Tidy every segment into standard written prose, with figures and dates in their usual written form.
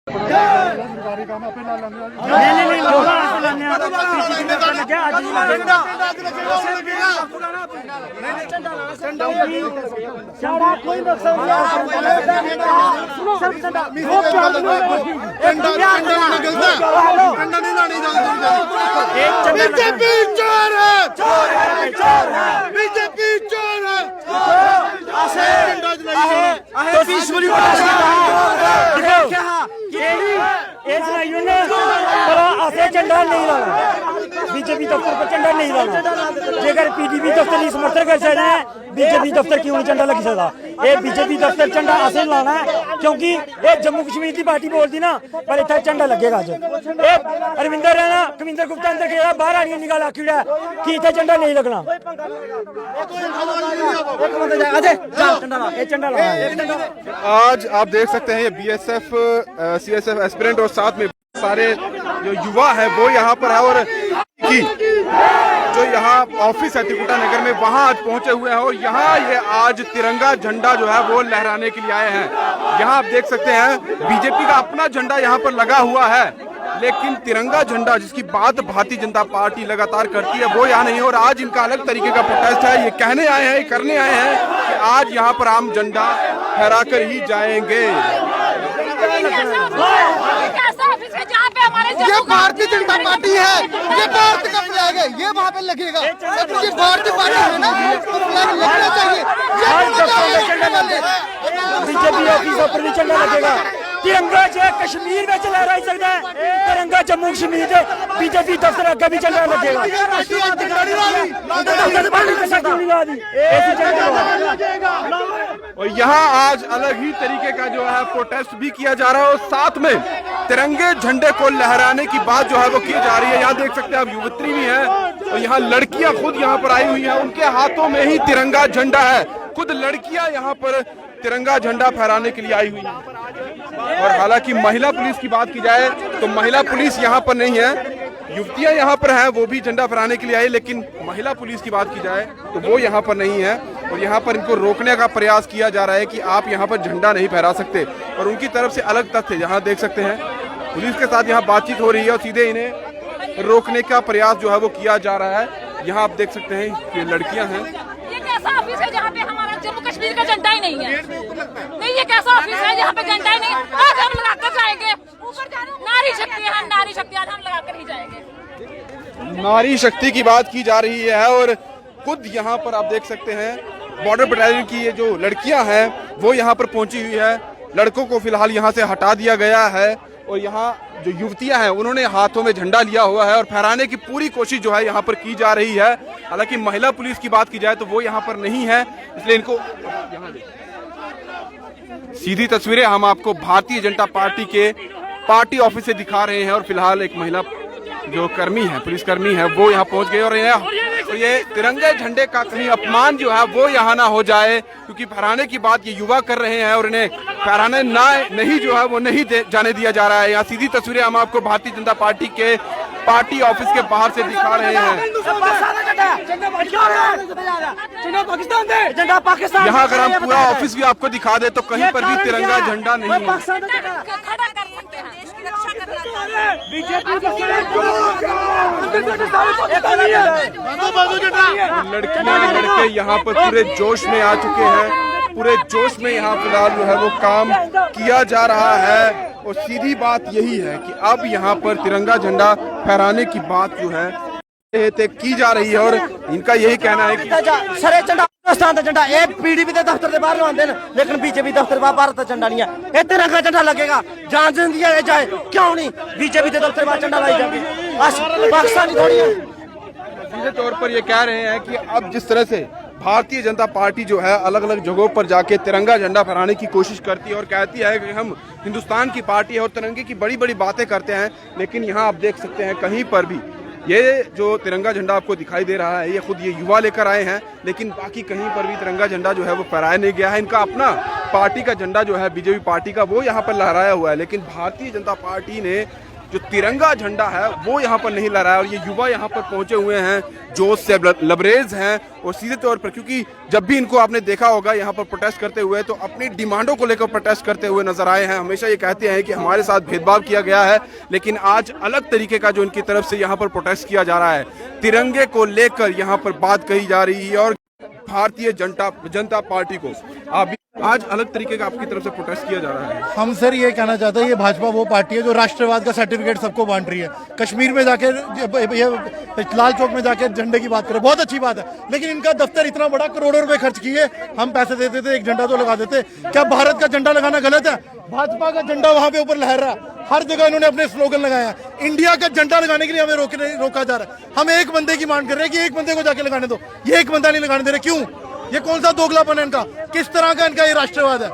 सरकारी काम आपे ला लेंगे नहीं लोग आप लाने क्या आज ही लगेगा सारा कोई मकसद नहीं वो डंडा नहीं लानी बीजेपी चोर है बीजेपी चोर है तो ईश्वरी झंडा नहीं लाना बीजेपी दफ्तर पर झंडा नहीं लाना जेकर पीडीपी दफ्तर की समर्थन कर सकते हैं बीजेपी दफ्तर क्यों नहीं झंडा लग सकता ये बीजेपी दफ्तर झंडा असें लाना है क्योंकि ये जम्मू कश्मीर की पार्टी बोलती ना पर इतना झंडा लगेगा अज अरविंदर रैना कविंदर गुप्ता अंदर गया बाहर आनी निकाल आखिड़ा कि इतना झंडा नहीं लगना आज आप देख सकते हैं ये बीएसएफ सीएसएफ एस्पिरेंट और साथ में सारे जो युवा है वो यहाँ पर है और की जो यहाँ ऑफिस है त्रिकुटा नगर में वहाँ आज पहुंचे हुए हैं और यहाँ ये आज तिरंगा झंडा जो है वो लहराने के लिए आए हैं। यहाँ आप देख सकते हैं बीजेपी का अपना झंडा यहाँ पर लगा हुआ है लेकिन तिरंगा झंडा जिसकी बात भारतीय जनता पार्टी लगातार करती है वो यहाँ नहीं है और आज इनका अलग तरीके का प्रोटेस्ट है। ये कहने आए हैं करने आए हैं कि आज यहाँ पर हम झंडा फहरा कर ही जाएंगे। ये भारतीय जनता पार्टी है ये भारत कब जाएगा ये वहाँ पे लगेगा ये भारतीय पार्टी है ना तो फ्लैग लगना चाहिए बीजेपी ऑफिस पर भी झंडा लगेगा तिरंगा जो कश्मीर में लहरा सकता है तिरंगा जम्मू कश्मीर से बीजेपी दफ्तर अगर भी झंडा लगेगा और यहाँ आज अलग ही तरीके का जो है प्रोटेस्ट भी किया जा रहा है और साथ में तिरंगे झंडे को लहराने की बात जो है वो की जा रही है। यहाँ देख सकते हैं आप युवती भी है और यहाँ लड़कियां खुद यहाँ पर आई हुई हैं उनके हाथों में ही तिरंगा झंडा है खुद लड़कियां यहाँ पर तिरंगा झंडा फहराने के लिए आई हुई हैं। और हालांकि महिला पुलिस की बात की जाए तो महिला पुलिस यहाँ पर नहीं है युवतियां यहाँ पर हैं वो भी झंडा फहराने के लिए आई लेकिन महिला पुलिस की बात की जाए तो वो यहाँ पर नहीं है और यहाँ पर इनको रोकने का प्रयास किया जा रहा है कि आप यहाँ पर झंडा नहीं फहरा सकते और उनकी तरफ से अलग तथ्य यहाँ देख सकते हैं पुलिस के साथ यहाँ बातचीत हो रही है और सीधे इन्हें रोकने का प्रयास जो है वो किया जा रहा है। यहाँ आप देख सकते हैं ये लड़कियां हैं। ये कैसा ऑफिस है जहाँ पे हमारा जम्मू कश्मीर का झंडा ही नहीं है नहीं ये कैसा ऑफिस है जहाँ पे झंडा ही नहीं आज हम लगाकर जाएंगे नारी शक्ति है नारी शक्ति आज हम लगाकर ही जाएंगे। नारी शक्ति की बात की जा रही है और खुद यहाँ पर आप देख सकते हैं बॉर्डर बटालियन की ये जो लड़कियां हैं वो यहाँ पर पहुंची हुई है। लड़कों को फिलहाल यहाँ से हटा दिया गया है और यहाँ जो युवतियां हैं उन्होंने हाथों में झंडा लिया हुआ है और फहराने की पूरी कोशिश जो है यहाँ पर की जा रही है। हालांकि महिला पुलिस की बात की जाए तो वो यहाँ पर नहीं है इसलिए इनको सीधी तस्वीरें हम आपको भारतीय जनता पार्टी के पार्टी ऑफिस से दिखा रहे हैं और फिलहाल एक महिला जो कर्मी है पुलिसकर्मी है वो यहाँ पहुंच गए और ये तिरंगे झंडे का कहीं अपमान जो है वो यहाँ ना हो जाए क्योंकि फहराने की बात ये युवा कर रहे हैं और इन्हें फहराने नहीं जो है वो नहीं जाने दिया जा रहा है। यहाँ सीधी तस्वीरें हम आपको भारतीय जनता पार्टी के पार्टी ऑफिस के बाहर से दिखा रहे हैं। यहाँ अगर हम पूरा ऑफिस भी आपको दिखा दे तो कहीं पर भी तिरंगा झंडा नहीं है। लड़कियां लड़के यहाँ पर पूरे जोश में आ चुके हैं पूरे जोश में यहाँ फिलहाल जो है वो काम किया जा रहा है और सीधी बात यही है कि अब यहाँ पर तिरंगा झंडा फहराने की बात जो है की जा रही है और इनका यही कहना है कि सरे झंडा झंडा एक पीडीपी के दफ्तर के बाहर लाते हैं लेकिन बीजेपी दफ्तर भारत झंडा नहीं है ये तिरंगा झंडा लगेगा जान दिया जाए क्यों नहीं बीजेपी के दफ्तर बाहर झंडा लाई जाएगी पाकिस्तानी थोड़ी है। सीधे तौर पर ये कह रहे हैं कि अब जिस तरह से भारतीय जनता पार्टी जो है अलग अलग जगहों पर जाके तिरंगा झंडा फहराने की कोशिश करती है और कहती है कि हम हिंदुस्तान की पार्टी है और तिरंगे की बड़ी बड़ी बातें करते हैं लेकिन यहाँ आप देख सकते हैं कहीं पर भी ये जो तिरंगा झंडा आपको दिखाई दे रहा है ये खुद ये युवा लेकर आए हैं लेकिन बाकी कहीं पर भी तिरंगा झंडा जो है वो फहराया नहीं गया है। इनका अपना पार्टी का झंडा जो है बीजेपी पार्टी का वो यहाँ पर लहराया हुआ है लेकिन भारतीय जनता पार्टी ने जो तिरंगा झंडा है वो यहाँ पर नहीं लहराया। और ये युवा यहाँ पर पहुंचे हुए हैं, जोश से लबरेज हैं और सीधे तौर पर, क्योंकि जब भी इनको आपने देखा होगा यहाँ पर प्रोटेस्ट करते हुए तो अपनी डिमांडों को लेकर प्रोटेस्ट करते हुए नजर आए हैं। हमेशा ये कहते हैं कि हमारे साथ भेदभाव किया गया है, लेकिन आज अलग तरीके का जो इनकी तरफ से यहाँ पर प्रोटेस्ट किया जा रहा है, तिरंगे को लेकर यहाँ पर बात कही जा रही है। और भारतीय जनता पार्टी को आज अलग तरीके का आपकी तरफ से प्रोटेस्ट किया जा रहा है। हम सर ये कहना चाहते हैं, ये भाजपा वो पार्टी है जो राष्ट्रवाद का सर्टिफिकेट सबको बांट रही है। कश्मीर में जाके लाल चौक में जाके झंडे की बात करें, बहुत अच्छी बात है, लेकिन इनका दफ्तर इतना बड़ा, करोड़ों रुपए खर्च किए, हम पैसे देते थे, एक झंडा तो लगा देते। क्या भारत का झंडा लगाना गलत है? भाजपा का झंडा वहां पे ऊपर लहर रहा है, हर जगह इन्होंने अपने स्लोगन लगाया है। इंडिया का झंडा लगाने के लिए हमें रोका जा रहा है। हम एक बंदे की मांग कर रहे हैं कि एक बंदे को जाके लगाने दो, ये एक बंदा नहीं लगाने दे रहे। क्यों? ये कौन सा दोगलापन है इनका? किस तरह का इनका ये राष्ट्रवाद है?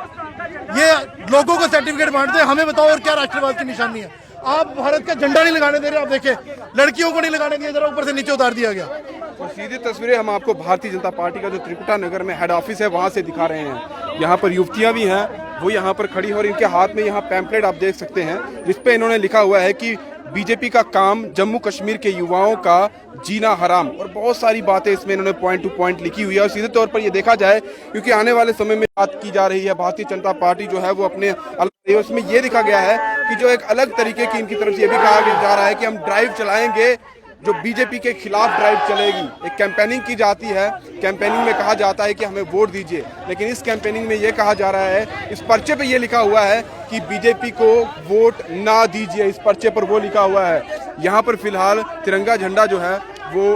ये लोगों को सर्टिफिकेट बांटते हैं, हमें बताओ और क्या राष्ट्रवाद की निशानी है? आप भारत का झंडा नहीं लगाने दे रहे। आप देखें, लड़कियों को नहीं लगाने दिया, जरा ऊपर से नीचे उतार दिया गया। और सीधी तस्वीरें हम आपको भारतीय जनता पार्टी का जो त्रिकुटा नगर में हेड ऑफिस है वहां से दिखा रहे हैं। यहाँ पर युवतियां भी हैं, वो यहाँ पर खड़ी हैं और इनके हाथ में यहाँ पैम्पलेट आप देख सकते हैं, जिसपे इन्होंने लिखा हुआ है कि बीजेपी का काम जम्मू कश्मीर के युवाओं का जीना हराम। और बहुत सारी बातें इसमें इन्होंने पॉइंट टू पॉइंट लिखी हुई है। और सीधे तौर पर ये देखा जाए, क्योंकि आने वाले समय में बात की जा रही है, भारतीय जनता पार्टी जो है वो अपने अलग, उसमें ये लिखा गया है कि जो एक अलग तरीके की इनकी तरफ से ये भी कहा जा रहा है कि हम ड्राइव चलाएंगे, जो बीजेपी के खिलाफ ड्राइव चलेगी। एक कैंपेनिंग की जाती है, कैंपेनिंग में कहा जाता है कि हमें वोट दीजिए, लेकिन इस कैंपेनिंग में ये कहा जा रहा है, इस पर्चे पे ये लिखा हुआ है कि बीजेपी को वोट ना दीजिए। इस पर्चे पर वो लिखा हुआ है। यहाँ पर फिलहाल तिरंगा झंडा जो है वो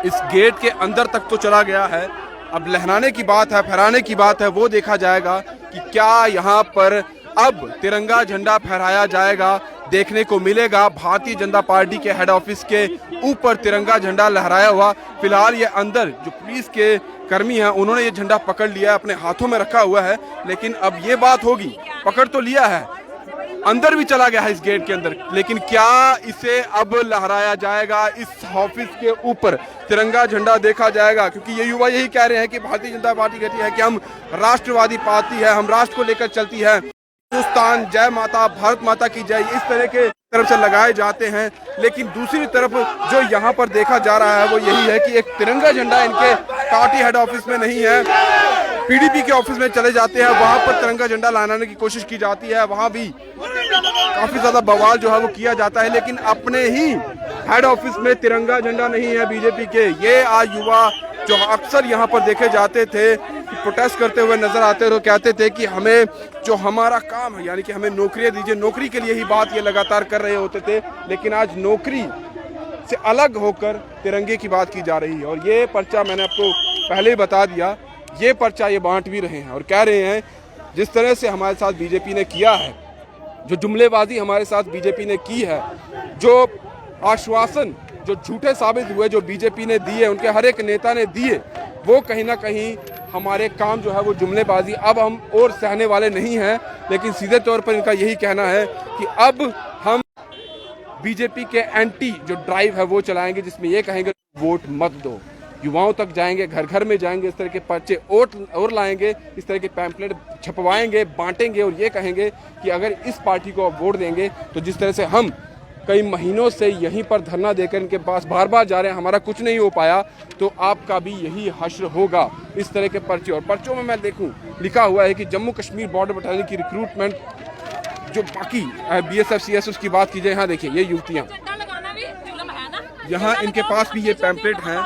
इस गेट के अंदर तक तो चला गया है। अब लहराने की बात है, फहराने की बात है, वो देखा जाएगा कि क्या यहाँ पर अब तिरंगा झंडा फहराया जाएगा, देखने को मिलेगा। भारतीय जनता पार्टी के हेड ऑफिस के ऊपर तिरंगा झंडा लहराया हुआ। फिलहाल ये अंदर जो पुलिस के कर्मी हैं उन्होंने ये झंडा पकड़ लिया है, अपने हाथों में रखा हुआ है। लेकिन अब ये बात होगी, पकड़ तो लिया है, अंदर भी चला गया है इस गेट के अंदर, लेकिन क्या इसे अब लहराया जाएगा? इस ऑफिस के ऊपर तिरंगा झंडा देखा जाएगा? क्योंकि ये युवा यही कह रहे हैं कि भारतीय जनता पार्टी कहती है कि हम राष्ट्रवादी पार्टी है, हम राष्ट्र को लेकर चलती है, हिंदुस्तान जय माता, भारत माता की जय, इस तरह के तरफ से लगाए जाते हैं। लेकिन दूसरी तरफ जो यहाँ पर देखा जा रहा है वो यही है कि एक तिरंगा झंडा इनके पार्टी हेड ऑफिस में नहीं है, पीडीपी के ऑफिस में चले जाते हैं, वहां पर तिरंगा झंडा लाने की कोशिश की जाती है, वहां भी काफी ज्यादा बवाल जो है वो किया जाता है। लेकिन अपने ही हेड ऑफिस में तिरंगा झंडा नहीं है बीजेपी के। ये आज युवा जो अक्सर यहाँ पर देखे जाते थे कि प्रोटेस्ट करते हुए नजर आते तो कहते थे कि हमें जो हमारा काम है, यानी कि हमें नौकरियां दीजिए, नौकरी के लिए ही बात ये लगातार कर रहे होते थे। लेकिन आज नौकरी से अलग होकर तिरंगे की बात की जा रही है। और ये पर्चा मैंने आपको पहले ही बता दिया, ये पर्चा ये बांट भी रहे हैं और कह रहे हैं जिस तरह से हमारे साथ बीजेपी ने किया है, जो जुमलेबाजी हमारे साथ बीजेपी ने की है, जो आश्वासन जो झूठे साबित हुए जो बीजेपी ने दिए, उनके हर एक नेता ने दिए, वो कहीं ना कहीं हमारे काम जो है वो जुमलेबाजी अब हम और सहने वाले नहीं हैं। लेकिन सीधे तौर पर इनका यही कहना है कि अब हम बीजेपी के एंटी जो ड्राइव है वो चलाएंगे, जिसमें ये कहेंगे वोट मत दो, युवाओं तक जाएंगे, घर घर में जाएंगे, इस तरह के पर्चे और लाएंगे, इस तरह के पैम्पलेट छपवाएंगे, बांटेंगे और ये कहेंगे कि अगर इस पार्टी को आप वोट देंगे तो जिस तरह से हम कई महीनों से यहीं पर धरना देकर इनके पास बार बार जा रहे हैं, हमारा कुछ नहीं हो पाया, तो आपका भी यही हश्र होगा। इस तरह के पर्चे, और पर्चों में मैं देखूं लिखा हुआ है कि जम्मू कश्मीर बॉर्डर बटालियन की रिक्रूटमेंट जो बाकी BSF CSF की बात की जाए, यहाँ देखिए ये युवतियाँ, यहाँ इनके पास भी ये पैम्पलेट हैं,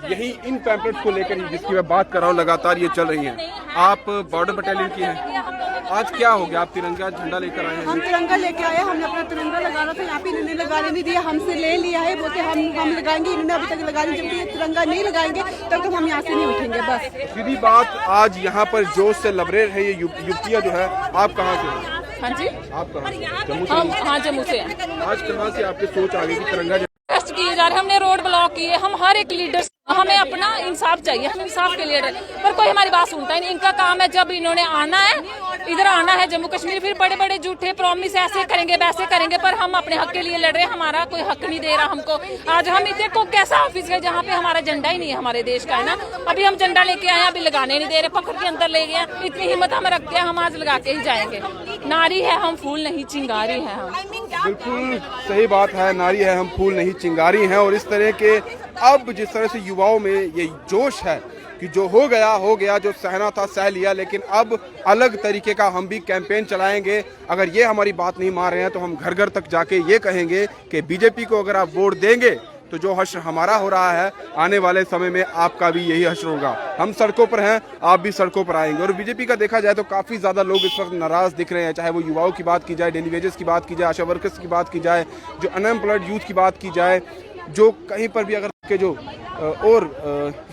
यही इन पैम्पलेट्स को लेकर ही जिसकी मैं बात कर रहा हूँ लगातार ये चल रही हैं। आप बॉर्डर बटालियन की हैं, आज क्या हो गया? आप तिरंगा झंडा लेकर आए हैं? हम तिरंगा लेके आए, हमने अपना तिरंगा लगाना था, यहाँ पे इन्होंने लगाने नहीं दिया, हमसे ले लिया है, बोलते हम लगाएंगे, इन्होंने अभी तक लगाने, जब ये तिरंगा नहीं लगाएंगे तब तक हम यहाँ से नहीं उठेंगे। बस सीधी बात, आज यहाँ पर जोश से लबरेज है ये युवतियाँ जो है। आप कहाँ से हैं? हाँ जी, आप कहाँ से? जम्मू से? हाँ जम्मू से। आज कहाँ से आपकी सोच आ गई कि तिरंगा प्रोटेस्ट किए जा रहे, हमने रोड ब्लॉक किए, हम हर एक लीडर, हमें अपना इंसाफ चाहिए, हम इंसाफ के लीडर, पर कोई हमारी बात सुनता ही नहीं। इनका काम है जब इन्होंने आना है, इधर आना है जम्मू कश्मीर, फिर बड़े बड़े झूठे प्रॉमिस ऐसे करेंगे वैसे करेंगे, पर हम अपने हक के लिए लड़ रहे हैं, हमारा कोई हक नहीं दे रहा हमको। आज हम देखो कैसा ऑफिस है जहाँ पे हमारा झंडा ही नहीं है, हमारे देश का है ना, अभी हम झंडा लेके आए, अभी लगाने नहीं दे रहे, पकड़ के अंदर ले गए। इतनी हिम्मत हमें रखते हैं, हम आज लगा के ही जाएंगे। नारी है हम, फूल नहीं चिंगारी है हम। बिल्कुल सही बात है, नारी है हम फूल नहीं चिंगारी हैं। और इस तरह के अब जिस तरह से युवाओं में ये जोश है कि जो हो गया, जो सहना था सह लिया, लेकिन अब अलग तरीके का हम भी कैंपेन चलाएंगे। अगर ये हमारी बात नहीं मान रहे हैं तो हम घर घर तक जाके ये कहेंगे कि बीजेपी को अगर आप वोट देंगे तो जो हश्र हमारा हो रहा है आने वाले समय में आपका भी यही हश्र होगा। हम सड़कों पर हैं, आप भी सड़कों पर आएंगे। और बीजेपी का देखा जाए तो काफ़ी ज़्यादा लोग इस वक्त नाराज़ दिख रहे हैं, चाहे वो युवाओं की बात की जाए, डेली वेजेस की बात की जाए, आशा वर्कर्स की बात की जाए, जो अनएम्प्लॉयड यूथ की बात की जाए, जो कहीं पर भी अगर के जो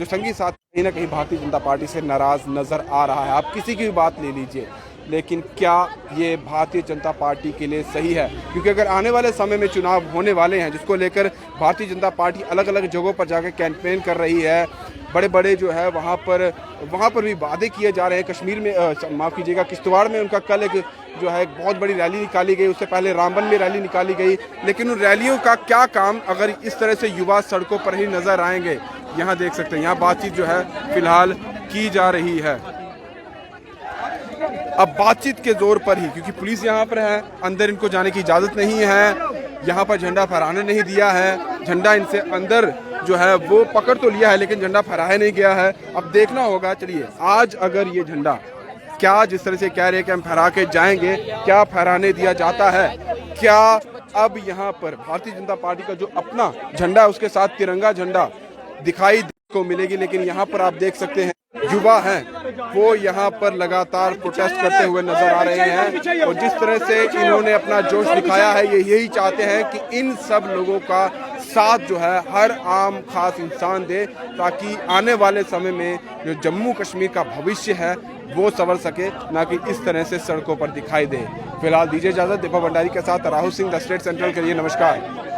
संगी साथ कहीं ना कहीं भारतीय जनता पार्टी से नाराज़ नज़र आ रहा है। आप किसी की भी बात ले लीजिए, लेकिन क्या ये भारतीय जनता पार्टी के लिए सही है? क्योंकि अगर आने वाले समय में चुनाव होने वाले हैं जिसको लेकर भारतीय जनता पार्टी अलग अलग जगहों पर जाकर कैंपेन कर रही है, बड़े बड़े जो है वहाँ पर भी वादे किए जा रहे हैं। कश्मीर में माफ़ कीजिएगा, किश्तवाड़ में उनका कल एक जो है एक बहुत बड़ी रैली निकाली गई, उससे पहले रामबन में रैली निकाली गई, लेकिन उन रैलियों का क्या काम अगर इस तरह से युवा सड़कों पर ही नजर आएंगे? यहाँ देख सकते हैं, यहाँ बातचीत जो है फिलहाल की जा रही है। अब बातचीत के जोर पर ही, क्योंकि पुलिस यहाँ पर है, अंदर इनको जाने की इजाजत नहीं है, यहाँ पर झंडा फहराने नहीं दिया है, झंडा इनसे अंदर जो है वो पकड़ तो लिया है लेकिन झंडा फहराया नहीं गया है। अब देखना होगा, चलिए आज अगर ये झंडा क्या जिस तरह से कह रहे हैं कि हम फहरा के जाएंगे, क्या फहराने दिया जाता है? क्या अब यहाँ पर भारतीय जनता पार्टी का जो अपना झंडा है उसके साथ तिरंगा झंडा दिखाई को मिलेगी? लेकिन यहाँ पर आप देख सकते हैं युवा हैं वो यहाँ पर लगातार प्रोटेस्ट करते हुए नजर आ रहे हैं। और जिस तरह से इन्होंने अपना जोश दिखाया है, ये यही चाहते हैं कि इन सब लोगों का साथ जो है हर आम खास इंसान दे, ताकि आने वाले समय में जो जम्मू कश्मीर का भविष्य है वो संवर सके, ना कि इस तरह से सड़कों पर दिखाई दे। फिलहाल दीजिए इजाजत, दीपक भंडारी के साथ Rahul Singh, the state central के लिए नमस्कार।